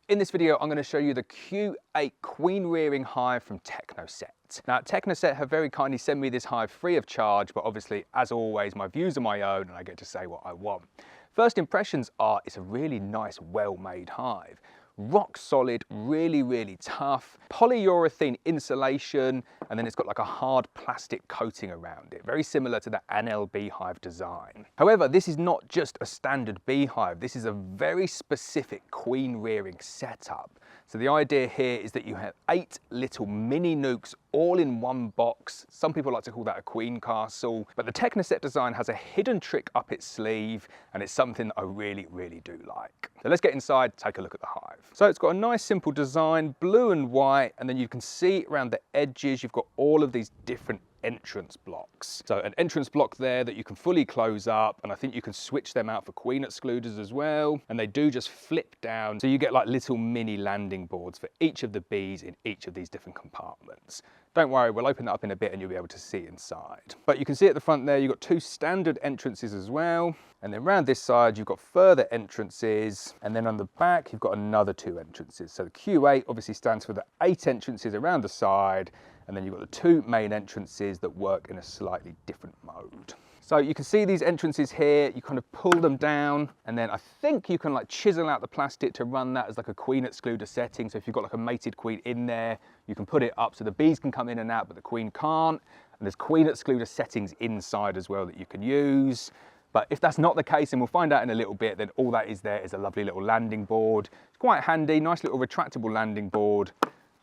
In this video, I'm going to show you the Q8 queen rearing hive from Technoset. Now, Technoset have very kindly sent me this hive free of charge, but obviously, as always, my views are my own and I get to say what I want. First impressions are it's a really nice, well-made hive. Rock solid, really tough, polyurethane insulation, and then it's got like a hard plastic coating around it, very similar to the Anel beehive design. However, this is not just a standard beehive, this is a very specific queen rearing setup. So the idea here is that you have 8 little mini nucs all in one box. Some people like to call that a queen castle, but the Technoset design has a hidden trick up its sleeve, and it's something that I really do like. So let's get inside, take a look at the hive. So it's got a nice simple design, blue and white, and then you can see around the edges, you've got all of these different entrance blocks. So an entrance block there that you can fully close up, and I think you can switch them out for queen excluders as well, and they do just flip down, so you get like little mini landing boards for each of the bees in each of these different compartments. Don't worry, we'll open that up in a bit and you'll be able to see inside. But you can see at the front there, you've got 2 standard entrances as well, and then around this side you've got further entrances, and then on the back you've got another 2 entrances. So the Q8 obviously stands for the 8 entrances around the side, and then you've got the 2 main entrances that work in a slightly different mode. So you can see these entrances here, you kind of pull them down, and then I think you can like chisel out the plastic to run that as like a queen excluder setting. So if you've got like a mated queen in there, you can put it up so the bees can come in and out, but the queen can't. And there's queen excluder settings inside as well that you can use. But if that's not the case, and we'll find out in a little bit, then all that is there is a lovely little landing board. It's quite handy, nice little retractable landing board,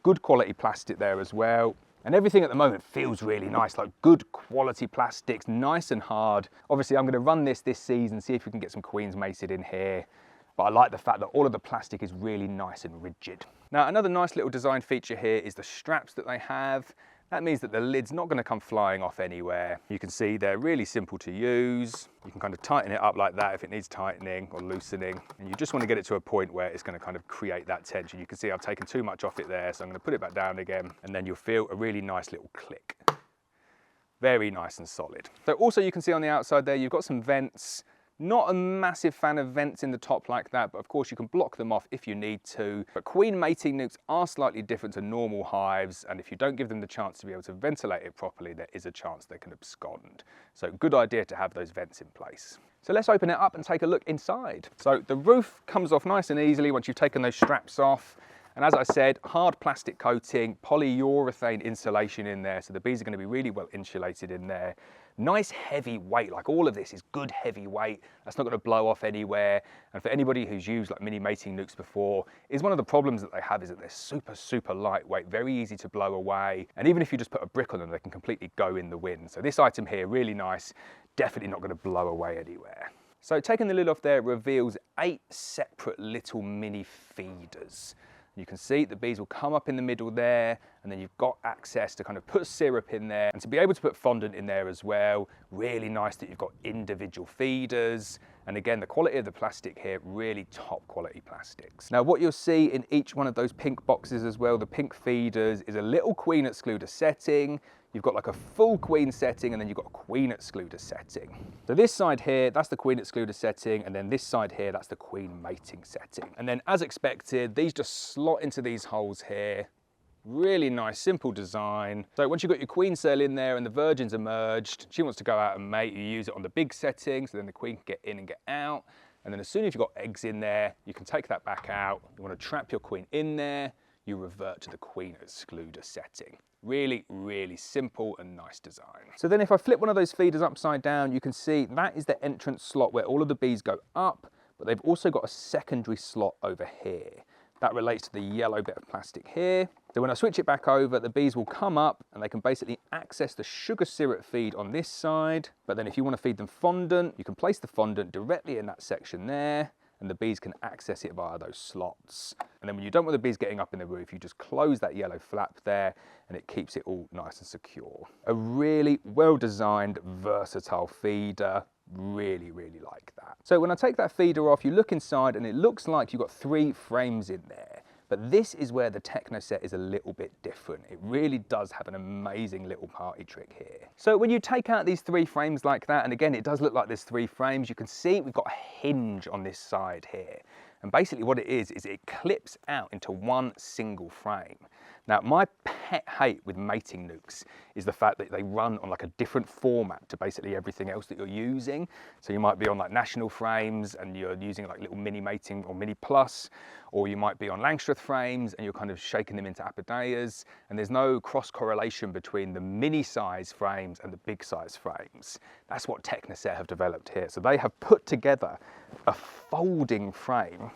good quality plastic there as well. And everything at the moment feels really nice, like good quality plastics, nice and hard. Obviously, I'm going to run this season, see if we can get some queens mated in here. But I like the fact that all of the plastic is really nice and rigid. Now, another nice little design feature here is the straps that they have. That means that the lid's not going to come flying off anywhere. You can see they're really simple to use. You can kind of tighten it up like that if it needs tightening or loosening. And you just want to get it to a point where it's going to kind of create that tension. You can see I've taken too much off it there, so I'm going to put it back down again, and then you'll feel a really nice little click. Very nice and solid. So also you can see on the outside there, you've got some vents. Not a massive fan of vents in the top like that, but of course you can block them off if you need to. But queen mating nucs are slightly different to normal hives, and if you don't give them the chance to be able to ventilate it properly, there is a chance they can abscond. So good idea to have those vents in place. So let's open it up and take a look inside. So the roof comes off nice and easily once you've taken those straps off. And as I said, hard plastic coating, polyurethane insulation in there, so the bees are going to be really well insulated in there. Nice heavy weight, like all of this is good heavy weight. That's not going to blow off anywhere. And for anybody who's used like mini mating nucs before, is one of the problems that they have is that they're super lightweight, very easy to blow away. And even if you just put a brick on them, they can completely go in the wind. So this item here, really nice, definitely not going to blow away anywhere. So taking the lid off there reveals 8 separate little mini feeders. You can see the bees will come up in the middle there, and then you've got access to kind of put syrup in there and to be able to put fondant in there as well. Really nice that you've got individual feeders. And again, the quality of the plastic here, really top quality plastics. Now what you'll see in each one of those pink boxes as well, the pink feeders, is a little queen excluder setting. You've got like a full queen setting, and then you've got a queen excluder setting. So this side here, that's the queen excluder setting, and then this side here, that's the queen mating setting. And then as expected, these just slot into these holes here. Really nice, simple design. So once you've got your queen cell in there and the virgin's emerged, she wants to go out and mate, you use it on the big setting, so then the queen can get in and get out. And then as soon as you've got eggs in there, you can take that back out. You want to trap your queen in there, you revert to the queen excluder setting. Really simple and nice design. So then if I flip one of those feeders upside down, you can see that is the entrance slot where all of the bees go up, but they've also got a secondary slot over here. That relates to the yellow bit of plastic here. So when I switch it back over, the bees will come up and they can basically access the sugar syrup feed on this side. But then if you want to feed them fondant, you can place the fondant directly in that section there, and the bees can access it via those slots. And then when you don't want the bees getting up in the roof, you just close that yellow flap there, and it keeps it all nice and secure. A really well-designed, versatile feeder. Really like that. So when I take that feeder off, you look inside and it looks like you've got 3 frames in there. But this is where the Technoset is a little bit different. It really does have an amazing little party trick here. So when you take out these 3 frames like that, and again, it does look like there's 3 frames, you can see we've got a hinge on this side here. And basically what it is it clips out into one single frame. Now, my pet hate with mating nucs is the fact that they run on like a different format to basically everything else that you're using. So you might be on like national frames and you're using like little mini mating or mini plus, or you might be on Langstroth frames and you're kind of shaking them into apodeias, and there's no cross correlation between the mini size frames and the big size frames. That's what Technoset have developed here. So they have put together a folding frame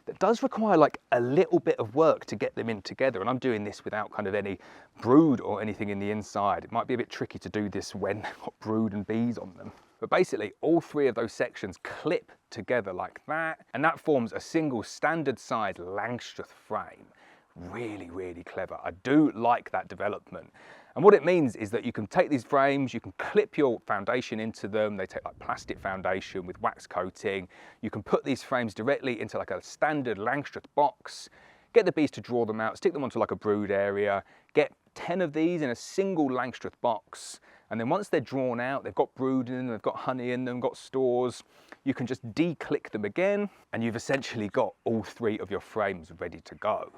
that does require like a little bit of work to get them in together, and I'm doing this without kind of any brood or anything in the inside. It might be a bit tricky to do this when they've got brood and bees on them. But basically all three of those sections clip together like that, and that forms a single standard size Langstroth frame. Really, really clever. I do like that development. And what it means is that you can take these frames, you can clip your foundation into them. They take like plastic foundation with wax coating. You can put these frames directly into like a standard Langstroth box, get the bees to draw them out, stick them onto like a brood area, get 10 of these in a single Langstroth box. And then once they're drawn out, they've got brood in them, they've got honey in them, got stores, you can just de-click them again, and you've essentially got all three of your frames ready to go.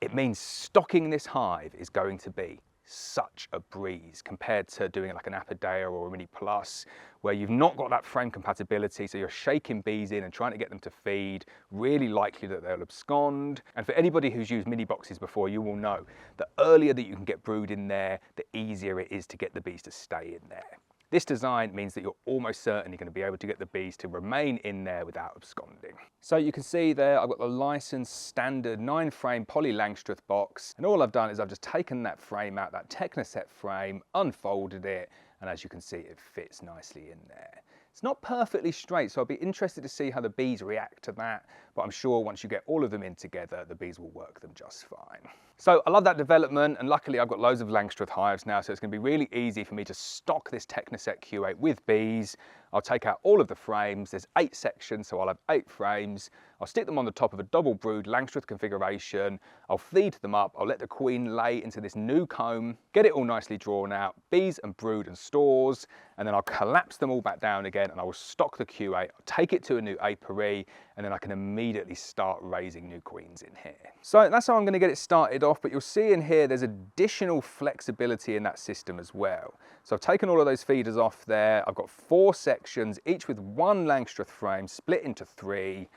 It means stocking this hive is going to be such a breeze compared to doing like an apodeia or a mini plus, where you've not got that frame compatibility, so you're shaking bees in and trying to get them to feed, really likely that they'll abscond. And for anybody who's used mini boxes before, you will know the earlier that you can get brood in there, the easier it is to get the bees to stay in there. This design means that you're almost certainly going to be able to get the bees to remain in there without absconding. So you can see there, I've got the licensed standard 9-frame poly Langstroth box, and all I've done is I've just taken that frame out, that Technoset frame, unfolded it, and as you can see, it fits nicely in there. It's not perfectly straight, so I'll be interested to see how the bees react to that, but I'm sure once you get all of them in together, the bees will work them just fine. So I love that development, and luckily I've got loads of Langstroth hives now, so it's going to be really easy for me to stock this Technoset Q8 with bees. I'll take out all of the frames. There's 8 sections, so I'll have 8 frames. I'll stick them on the top of a double brood Langstroth configuration. I'll feed them up. I'll let the queen lay into this new comb, get it all nicely drawn out, bees and brood and stores, and then I'll collapse them all back down again, and I will stock the Q8. I'll take it to a new apiary, and then I can immediately start raising new queens in here. So that's how I'm going to get it started off, but you'll see in here there's additional flexibility in that system as well. So I've taken all of those feeders off there. I've got 4 sections, each with 1 Langstroth frame split into 3.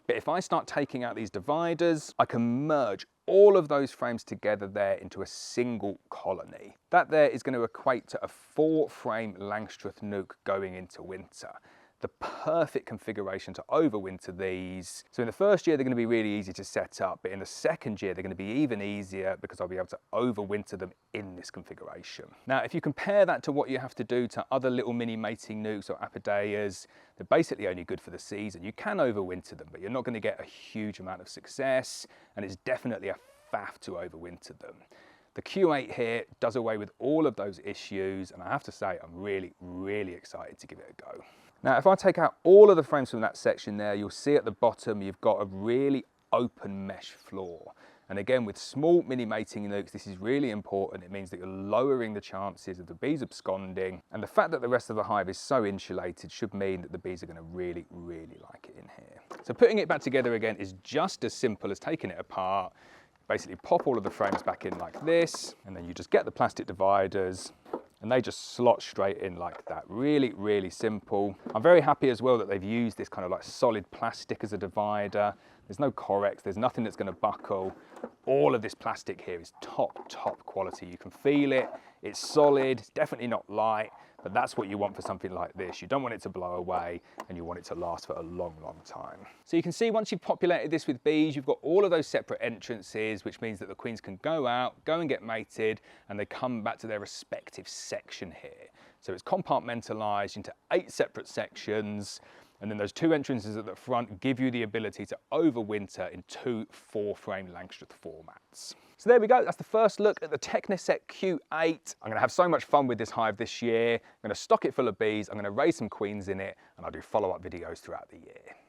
But if I start taking out these dividers, I can merge all of those frames together there into a single colony. That there is going to equate to a 4-frame Langstroth nuc going into winter. The perfect configuration to overwinter these. So in the first year, they're going to be really easy to set up, but in the second year, they're going to be even easier because I'll be able to overwinter them in this configuration. Now, if you compare that to what you have to do to other little mini mating nucs or apodeias, they're basically only good for the season. You can overwinter them, but you're not going to get a huge amount of success, and it's definitely a faff to overwinter them. The Q8 here does away with all of those issues, and I have to say, I'm really, really excited to give it a go. Now, if I take out all of the frames from that section there, you'll see at the bottom, you've got a really open mesh floor. And again, with small mini mating nucs, this is really important. It means that you're lowering the chances of the bees absconding. And the fact that the rest of the hive is so insulated should mean that the bees are going to really, really like it in here. So putting it back together again is just as simple as taking it apart. Basically pop all of the frames back in like this, and then you just get the plastic dividers, and they just slot straight in like that. Really, really simple. I'm very happy as well that they've used this kind of like solid plastic as a divider. There's no Correx, there's nothing that's gonna buckle. All of this plastic here is top quality. You can feel it, it's solid, it's definitely not light, but that's what you want for something like this. You don't want it to blow away, and you want it to last for a long, long time. So you can see once you've populated this with bees, you've got all of those separate entrances, which means that the queens can go out, go and get mated, and they come back to their respective section here. So it's compartmentalized into 8 separate sections, and then those 2 entrances at the front give you the ability to overwinter in 2 4-frame Langstroth formats. So there we go, that's the first look at the Technoset Q8. I'm going to have so much fun with this hive this year. I'm going to stock it full of bees, I'm going to raise some queens in it, and I'll do follow-up videos throughout the year.